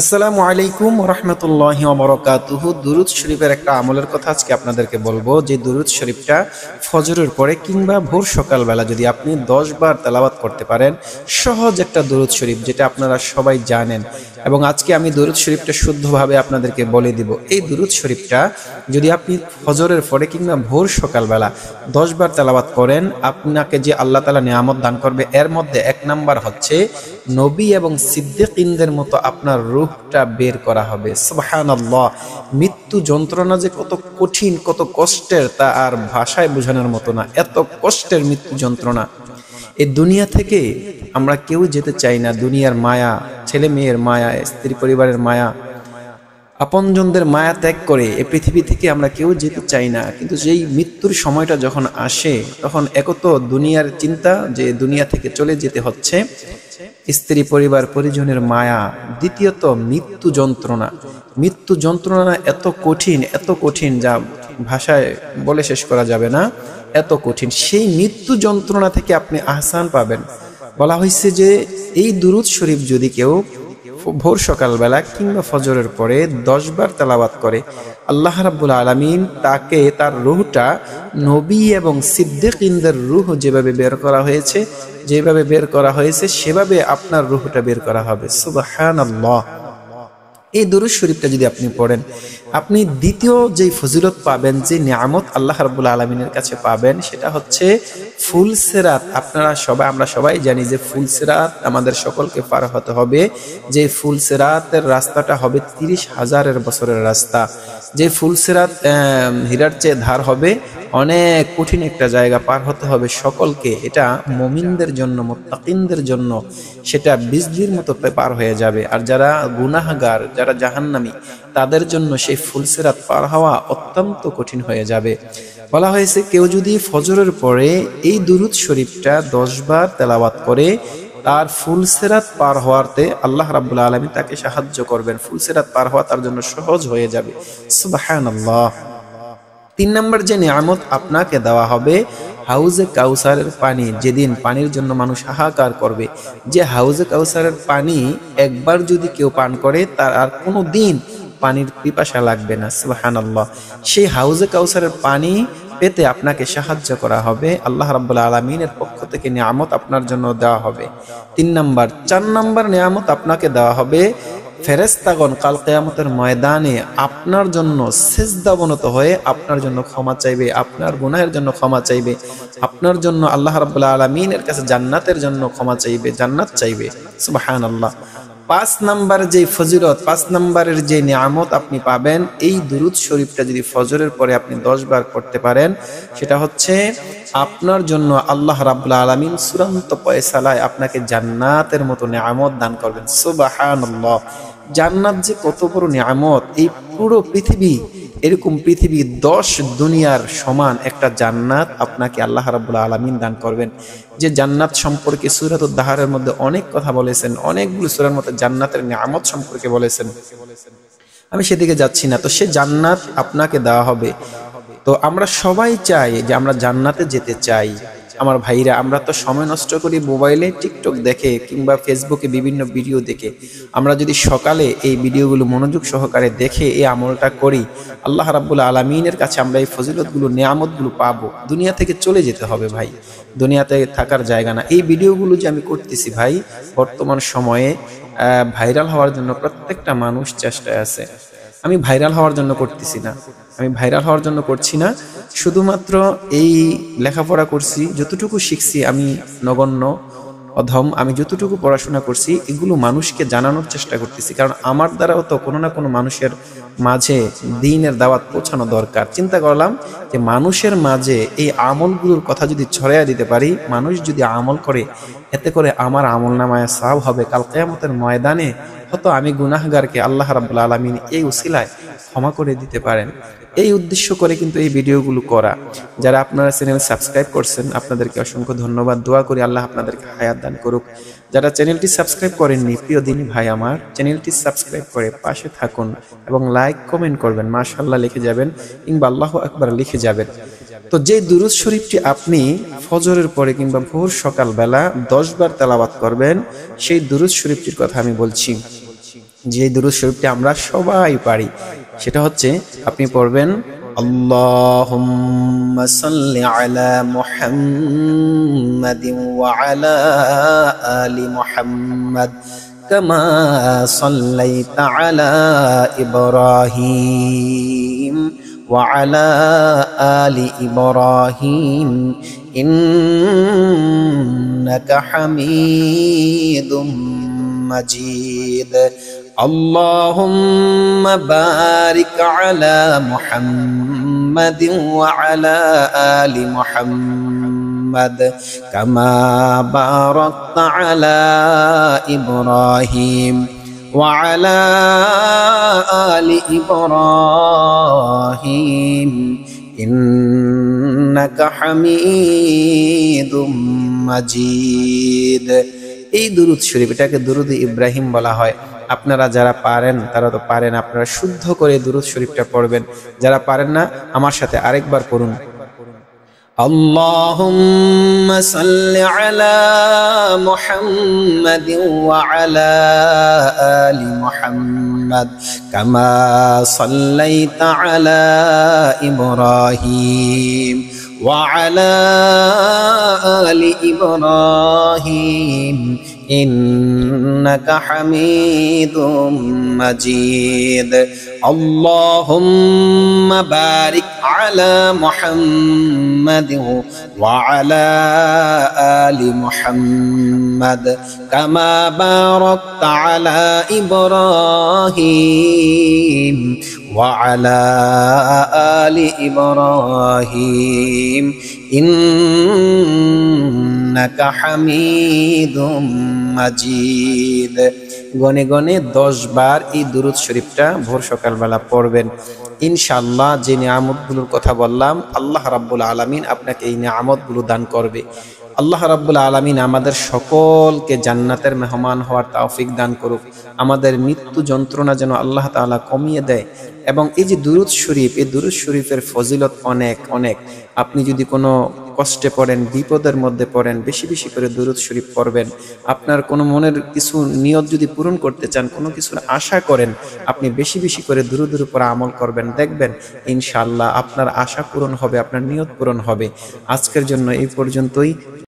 আসসালামু আলাইকুম রহমতুল্লাহি ওয়া বারাকাতুহু। দুরুদ শরীফের একটা আমলের কথা আজকে আপনাদেরকে বলবো, যে দুরুদ শরীফটা ফজরের পরে কিংবা ভোর সকালবেলা যদি আপনি 10 বার তেলাওয়াত করতে পারেন, সহজ একটা দুরুদ শরীফ যেটা আপনারা সবাই জানেন, এবং আজকে আমি দুরুদ শরীফটা শুদ্ধভাবে আপনাদেরকে বলে দিব। এই দুরুদ শরীফটা যদি আপনি ফজরের পরে কিংবা ভোর সকালবেলা 10 বার তেলাওয়াত করেন, আপনাকে যে আল্লাহ তাআলা নিয়ামত দান করবে, এর মধ্যে এক নাম্বার হচ্ছে নবী এবং সিদ্দিকিনদের মতো আপনার রূহটা বের করা হবে। সুবহানাল্লাহ। মৃত্যু যন্ত্রণা যে কত কঠিন, কত কষ্টের, তা আর ভাষায় বোঝানোর মতো না। এত কষ্টের মৃত্যু যন্ত্রণা। এই দুনিয়া থেকে আমরা কেউ যেতে চাই না। দুনিয়ার মায়া, ছেলে মেয়ের মায়া, স্ত্রী পরিবারের মায়া, আপনজনদের মায়া ত্যাগ করে এই পৃথিবী থেকে আমরা কেউ যেতে চাই না। কিন্তু যেই মৃত্যুর সময়টা যখন আসে, তখন একত দুনিয়ার চিন্তা যে দুনিয়া থেকে চলে যেতে হচ্ছে, স্ত্রী পরিবার পরিজনের মায়া, দ্বিতীয়ত মৃত্যু যন্ত্রণা। মৃত্যু যন্ত্রণা এত কঠিন যা ভাষায় বলে শেষ করা যাবে না, এত কঠিন। সেই মৃত্যু যন্ত্রণা থেকে আপনি আহসান পাবেন। বলা হয়েছে যে এই দুরুদ শরীফ যদি কেউ ভোর সকালবেলা কিংবা ফজরের পরে 10 বার তেলাওয়াত করে, আল্লাহ রাব্বুল আলামিন তাকে তার রূহটা নবী এবং সিদ্দিকিনদের রূহ যেভাবে বের করা হয়েছে সেভাবে আপনার রূহটা বের করা হবে। সুবহানাল্লাহ। এই দুরূদ শরীফটা যদি আপনি পড়েন, আপনি দ্বিতীয় যে ফজিলত পাবেন, যে নিয়ামত আল্লাহ রাব্বুল আলামিনের কাছে পাবেন, সেটা হচ্ছে ফুল সিরাত। আমরা সবাই জানি যে ফুল সিরাত আমাদের সকলকে পার হতে হবে। যে ফুল সিরাতের রাস্তাটা হবে 30,000 বছরের রাস্তা। যে ফুল সিরাত হীরার চেয়ে ধার হবে, অনেক কঠিন একটা জায়গা পার হতে হবে সকলকে। এটা মুমিনদের জন্য, মুত্তাকিনদের জন্য সেটা বিজলির মতো পার হয়ে যাবে। আর যারা গুনাহগার, যারা জাহান্নামী, তাদের জন্য সেই ফুল সিরাত পার হওয়া অত্যন্ত কঠিন হয়ে যাবে। বলা হয়েছে কেউ যদি ফজরের পরে এই দুরূদ শরীফটা 10 বার তেলাওয়াত করে, তার ফুল সিরাত পার হওয়াতে আল্লাহ রাব্বুল আলামিন তাকে সাহায্য করবেন। ফুল সিরাত পার হওয়া তার জন্য সহজ হয়ে যাবে। সুবহানাল্লাহ। 3 নম্বর যে নিয়ামত আপনাকে দেওয়া হবে, হাউজে কাউসারের পানি। যেদিন পানির জন্য মানুষ হাহাকার করবে, যে হাউজে কাউসারের পানি একবার যদি কেউ পান করে, তার আর কোনো দিন পানির পিপাসা লাগবে না। সুবহানাল্লাহ। সেই হাউজে কাউসারের পানি পেতে আপনাকে সাহায্য করা হবে। আল্লাহ রাব্বুল আলামিনের পক্ষ থেকে নিয়ামত আপনার জন্য দেওয়া হবে। 3 নম্বর। 4 নম্বর নিয়ামত আপনাকে দেওয়া হবে, ফেরেশতাগণ কাল কিয়ামতের ময়দানে আপনার জন্য সিজদাবনত হয়ে আপনার জন্য ক্ষমা চাইবে, আপনার গুনাহের জন্য ক্ষমা চাইবে, আপনার জন্য আল্লাহ রাব্বুল আলামিনের কাছে জান্নাতের জন্য ক্ষমা চাইবে, জান্নাত চাইবে। সুবহানাল্লাহ। 5 নম্বর যে ফজিলত, 5 নম্বরের যে নিয়ামত আপনি পাবেন, এই দুরূদ শরীফটা যদি ফজরের পরে আপনি 10 বার করতে পারেন, সেটা হচ্ছে আপনার জন্য আল্লাহ রাব্বুল আলামিন চূড়ান্ত ফয়সালায় আপনাকে জান্নাতের মতো নিয়ামত দান করবেন। সুবহানাল্লাহ। জান্নাত যে কত বড় নিয়ামত! এই পুরো পৃথিবী, এরকম পৃথিবী 10 দুনিয়ার সমান একটা জান্নাত আপনাকে আল্লাহ রাব্বুল আলামিন দান করবেন। যে জান্নাত সম্পর্কে সূরাতুদ দাহরের মধ্যে অনেক কথা বলেছেন, অনেকগুলো সূরার মধ্যে জান্নাতের নিয়ামত সম্পর্কে বলেছেন। আমি সেদিকে যাচ্ছি না। তো সে জান্নাত আপনাকে দেওয়া হবে। তো আমরা সবাই চাই যে আমরা জান্নাতে যেতে চাই। আমার ভাইরা, আমরা তো সময় নষ্ট করি মোবাইলে টিকটক দেখে কিংবা ফেসবুকে বিভিন্ন ভিডিও দেখে। আমরা যদি সকালে এই ভিডিওগুলো মনোযোগ সহকারে দেখে এই আমলটা করি, আল্লাহ রাব্বুল আলামিনের কাছে আমরা এই ফজিলতগুলো, নিয়ামতগুলো পাবো। দুনিয়া থেকে চলে যেতে হবে ভাই, দুনিয়াতে থাকার জায়গা না। এই ভিডিওগুলো যে আমি করতেছি ভাই, বর্তমান সময়ে ভাইরাল হওয়ার জন্য প্রত্যেকটা মানুষ চেষ্টায় আছে। আমি ভাইরাল হওয়ার জন্য করতেছি না, আমি ভাইরাল হওয়ার জন্য করছি না। শুধুমাত্র এই লেখাপড়া করছি, যতটুকু শিখছি আমি নগণ্য অধম, আমি যতটুকু পড়াশোনা করছি এগুলো মানুষকে জানানোর চেষ্টা করতেছি। কারণ আমার দ্বারাও তো কোনো না কোনো মানুষের মাঝে দ্বীনের দাওয়াত পৌঁছানো দরকার। চিন্তা করলাম যে মানুষের মাঝে এই আমলগুলোর কথা যদি ছড়াইয়া দিতে পারি, মানুষ যদি আমল করে, এতে করে আমার আমল নামায় সওয়াব হবে। কাল কিয়ামতের ময়দানে হয়তো আমি গুনাহগারকে আল্লাহ রাব্বুল আলামিন এই উসিলায় ক্ষমা করে দিতে পারেন। এই উদ্দেশ্য করে কিন্তু এই ভিডিওগুলো করা। যারা আপনারা চ্যানেল সাবস্ক্রাইব করছেন, আপনাদেরকে অসংখ্য ধন্যবাদ। দোয়া করি আল্লাহ আপনাদেরকে হায়াত দান করুক। যারা চ্যানেলটি সাবস্ক্রাইব করেননি, প্রিয় দিনী ভাই আমার, চ্যানেলটি সাবস্ক্রাইব করে পাশে থাকুন এবং লাইক কমেন্ট করবেন, মাশাআল্লাহ লিখে যাবেন কিংবা আল্লাহু আকবার লিখে যাবেন। তো যে দুরূদ শরীফটি আপনি ফজরের পরে কিংবা ভোর সকালবেলা 10 বার তেলাওয়াত করবেন, সেই দুরূদ শরীফটির কথা আমি বলছি। যে দুরূদ শরীফটি আমরা সবাই পারি, সেটা হচ্ছে আপনি পড়বেন আল্লাহুম্মা সাল্লি আলা মুহাম্মাদিন ওয়া আলা আলি মুহাম্মাদ কামা সাল্লাইতা আলা ইব্রাহিম ওয়া আলা আলি ইব্রাহিম ইন্নাকা হামিদুম মাজিদ। আল্লাহুম্মা বারিক আলা মুহাম্মাদিন ওয়া আলা আলি মুহাম্মাদ কামা বারাকতা আলা ইব্রাহিম ওয়া আলা আলি ইব্রাহিম ইন্নাকা হামিদুম মাজিদ। এই দুরূদ শরীফ, এটাকে দুরূদ ইব্রাহিম বলা হয়। আপনারা যারা পারেন তারা তো পারেন, আপনারা শুদ্ধ করে দুরূদ শরীফটা পড়বেন। যারা পারেন না আমার সাথে আরেকবার পড়ুন আল্লাহুম্মা সাল্লি আলা মুহাম্মাদিন ওয়া আলা আলি মুহাম্মাদ কামা সাল্লাইতা আলা ইব্রাহিম ওয়া আলা আলি ইব্রাহিম ইন্নাকা হামিদুম মাজিদ। আল্লাহুম্মা বারিক আলা মুহাম্মাদিন ওয়া আলা আলি মুহাম্মাদ কামা বারাকতা আলা ইব্রাহিম ওয়া আলা আলি ইব্রাহিম ইন্নাকা হামিদুম মাজিদ। গনে গনে 10 বার এই দুরূদ শরীফটা ভোর সকালবেলা পড়বেন। ইনশাআল্লাহ যে নিয়ামতগুলোর কথা বললাম, আল্লাহ রাব্বুল আলামিন আপনাকে এই নিয়ামতগুলো দান করবে। আল্লাহ রাব্বুল আলামিন আমাদের সকলকে জান্নাতের মেহমান হওয়ার তৌফিক দান করুক। আমাদের মৃত্যু যন্ত্রণা যেন আল্লাহ তাআলা কমিয়ে দেয়। এবং এই যে দুরূদ শরীফ, এই দুরূদ শরীফের ফজিলত অনেক অনেক। আপনি যদি কোনো কষ্টে পড়েন, বিপদের মধ্যে পড়েন, বেশি বেশি করে দুরূদ শরীফ পড়বেন। আপনার কোনো মনের কিছু নিয়ত যদি পূরণ করতে চান, কোনো কিছুর আশা করেন, আপনি বেশি বেশি করে দুরূদের উপর আমল করবেন, দেখবেন ইনশাআল্লাহ আপনার আশা পূরণ হবে, আপনার নিয়ত পূরণ হবে। আজকের জন্য এই পর্যন্তই।